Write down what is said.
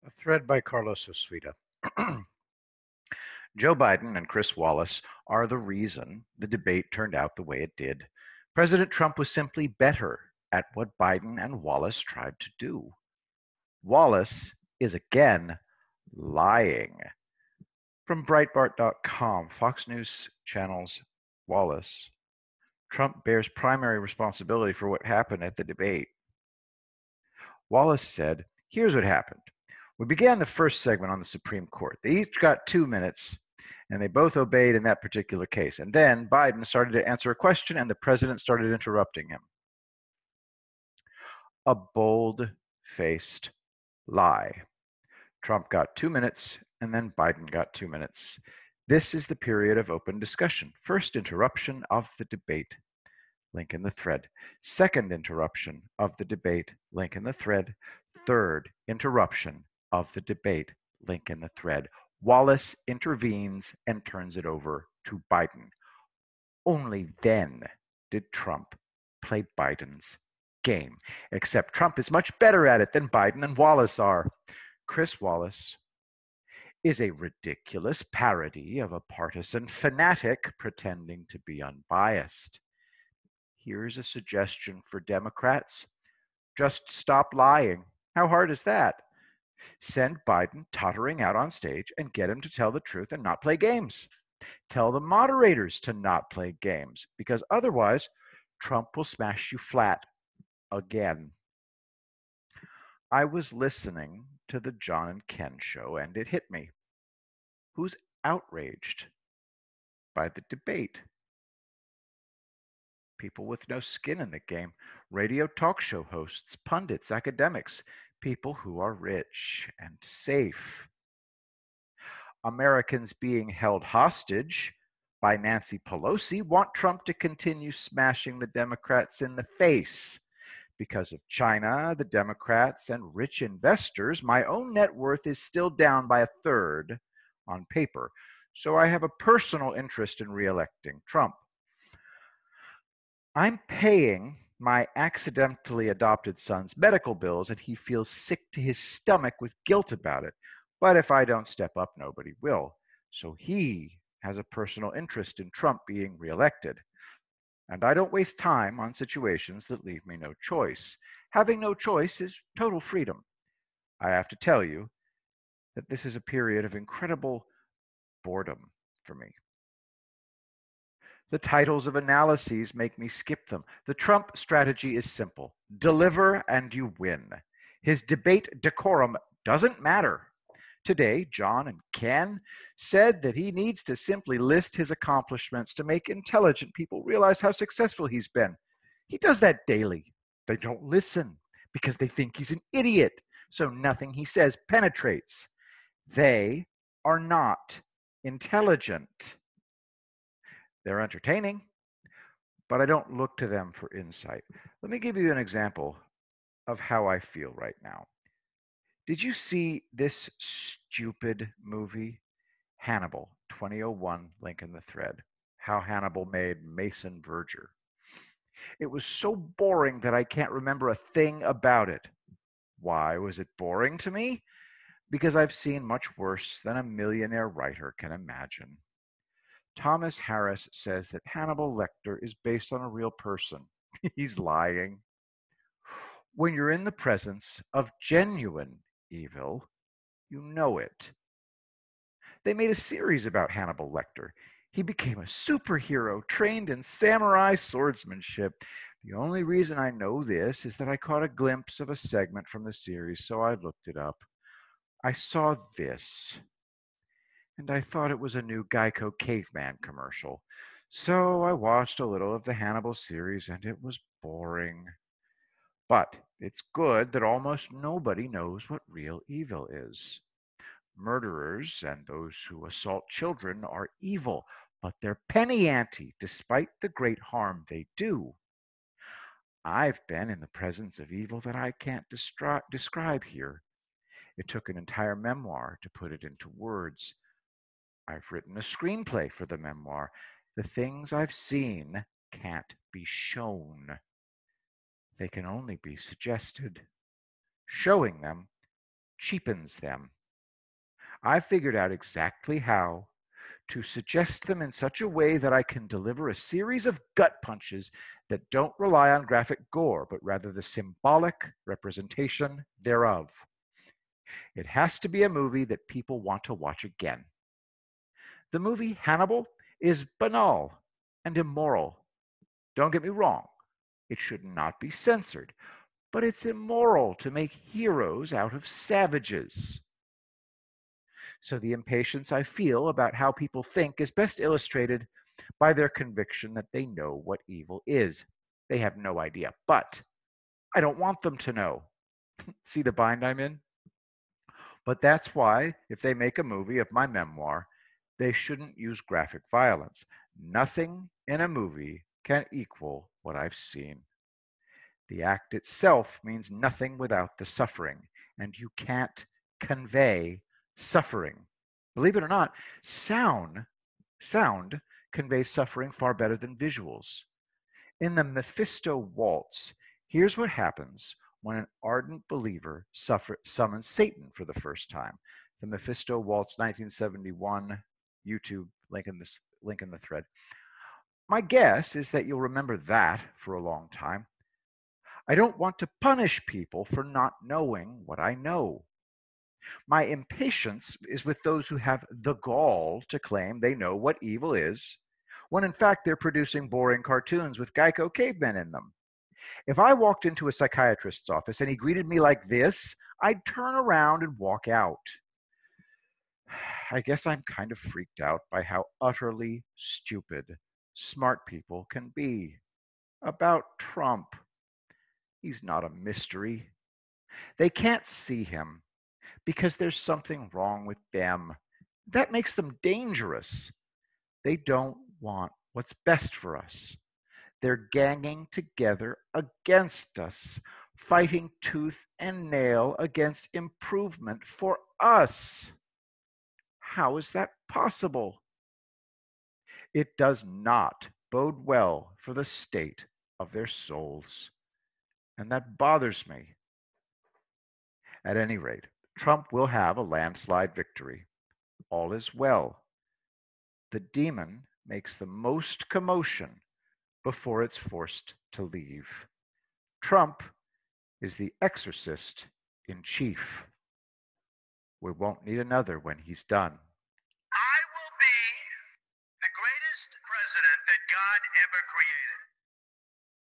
A thread by Carlos Osuita. Joe Biden and Chris Wallace are the reason the debate turned out the way it did. President Trump was simply better at what Biden and Wallace tried to do. Wallace is again lying. From Breitbart.com, Fox News Channel's Wallace, Trump bears primary responsibility for what happened at the debate. Wallace said, "Here's what happened. We began the first segment on the Supreme Court. They each got 2 minutes, and they both obeyed in that particular case. And then Biden started to answer a question, and the president started interrupting him." A bold-faced lie. Trump got 2 minutes, and then Biden got 2 minutes. This is the period of open discussion. First interruption of the debate. Link in the thread. Second interruption of the debate. Link in the thread. Third interruption of the debate. Link in the thread. Wallace intervenes and turns it over to Biden. Only then did Trump play Biden's game. Except Trump is much better at it than Biden and Wallace are. Chris Wallace is a ridiculous parody of a partisan fanatic pretending to be unbiased. Here's a suggestion for Democrats. Just stop lying. How hard is that? Send Biden tottering out on stage and get him to tell the truth and not play games. Tell the moderators to not play games, because otherwise Trump will smash you flat again. I was listening to the John and Ken show, and it hit me. Who's outraged by the debate? People with no skin in the game, radio talk show hosts, pundits, academics, people who are rich and safe. Americans being held hostage by Nancy Pelosi want Trump to continue smashing the Democrats in the face. Because of China, the Democrats, and rich investors, my own net worth is still down by a third on paper. So I have a personal interest in re-electing Trump. I'm paying my accidentally adopted son's medical bills, and he feels sick to his stomach with guilt about it. But if I don't step up, nobody will. So he has a personal interest in Trump being reelected. And I don't waste time on situations that leave me no choice. Having no choice is total freedom. I have to tell you that this is a period of incredible boredom for me. The titles of analyses make me skip them. The Trump strategy is simple. Deliver and you win. His debate decorum doesn't matter. Today, John and Ken said that he needs to simply list his accomplishments to make intelligent people realize how successful he's been. He does that daily. They don't listen because they think he's an idiot, so nothing he says penetrates. They are not intelligent. They're entertaining, but I don't look to them for insight. Let me give you an example of how I feel right now. Did you see this stupid movie, Hannibal, 2001, link in the thread, how Hannibal made Mason Verger? It was so boring that I can't remember a thing about it. Why was it boring to me? Because I've seen much worse than a millionaire writer can imagine. Thomas Harris says that Hannibal Lecter is based on a real person. He's lying. When you're in the presence of genuine evil, you know it. They made a series about Hannibal Lecter. He became a superhero trained in samurai swordsmanship. The only reason I know this is that I caught a glimpse of a segment from the series, so I looked it up. I saw this, and I thought it was a new Geico caveman commercial. So I watched a little of the Hannibal series, and it was boring. But it's good that almost nobody knows what real evil is. Murderers and those who assault children are evil, but they're penny ante despite the great harm they do. I've been in the presence of evil that I can't describe here. It took an entire memoir to put it into words. I've written a screenplay for the memoir. The things I've seen can't be shown. They can only be suggested. Showing them cheapens them. I figured out exactly how to suggest them in such a way that I can deliver a series of gut punches that don't rely on graphic gore, but rather the symbolic representation thereof. It has to be a movie that people want to watch again. The movie Hannibal is banal and immoral. Don't get me wrong, it should not be censored, but it's immoral to make heroes out of savages. So the impatience I feel about how people think is best illustrated by their conviction that they know what evil is. They have no idea, but I don't want them to know. See the bind I'm in? But that's why, if they make a movie of my memoir, they shouldn't use graphic violence. Nothing in a movie can equal what I've seen. The act itself means nothing without the suffering, and you can't convey suffering. Believe it or not, sound conveys suffering far better than visuals. In the Mephisto waltz, here's what happens when an ardent believer summons Satan for the first time. The Mephisto waltz, 1971, YouTube, link in the thread. My guess is that you'll remember that for a long time. I don't want to punish people for not knowing what I know. My impatience is with those who have the gall to claim they know what evil is, when in fact they're producing boring cartoons with Geico cavemen in them. If I walked into a psychiatrist's office and he greeted me like this, I'd turn around and walk out. I guess I'm kind of freaked out by how utterly stupid smart people can be. About Trump. He's not a mystery. They can't see him because there's something wrong with them. That makes them dangerous. They don't want what's best for us. They're ganging together against us, fighting tooth and nail against improvement for us. How is that possible? It does not bode well for the state of their souls. And that bothers me. At any rate, Trump will have a landslide victory. All is well. The demon makes the most commotion before it's forced to leave. Trump is the exorcist in chief. We won't need another when he's done. I will be the greatest president that God ever created.